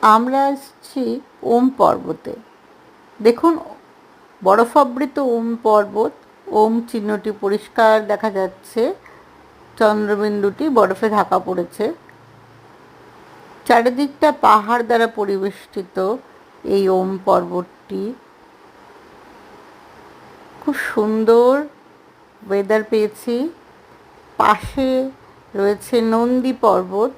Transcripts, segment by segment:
আমরা এসেছি ওম পর্বতে। দেখুন, বরফাবৃত ওম পর্বত। ওম চিহ্নটি পরিষ্কার দেখা যাচ্ছে, চন্দ্রবিন্দুটি বরফে ঢাকা পড়েছে। চারিদিকটা পাহাড় দ্বারা পরিবেষ্টিত এই ওম পর্বতটি। খুব সুন্দর ওয়েদার পেয়েছি। পাশে রয়েছে নন্দী পর্বত।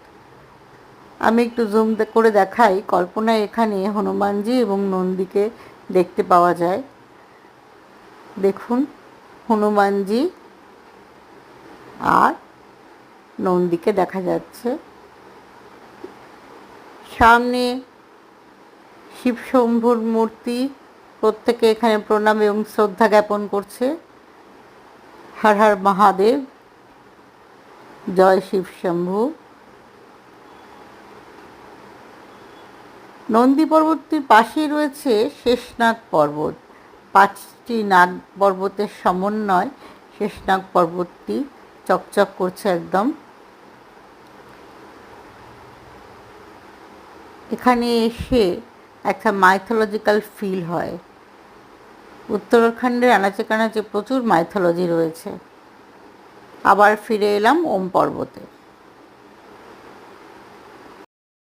আমি একটু জুম করে দেখাই। কল্পনায় এখানে হনুমানজি এবং নন্দীকে দেখতে পাওয়া যায়। দেখুন, হনুমানজি আর নন্দীকে দেখা যাচ্ছে। সামনে শিবশম্ভুর মূর্তি। প্রত্যেকে এখানে প্রণাম এবং শ্রদ্ধা জ্ঞাপন করছে। হর হর মহাদেব, জয় শিবশম্ভু। নন্দী পর্বতটির পাশেই রয়েছে শেষনাগ পর্বত। 5টি নাগ পর্বতের সমন্বয় শেষনাগ পর্বতটি চকচক করছে একদম। এখানে এসে একটা মাইথোলজিক্যাল ফিল হয়। উত্তরাখণ্ডের আনাচে কানাচে প্রচুর মাইথোলজি রয়েছে। আবার ফিরে এলাম ওম পর্বতে।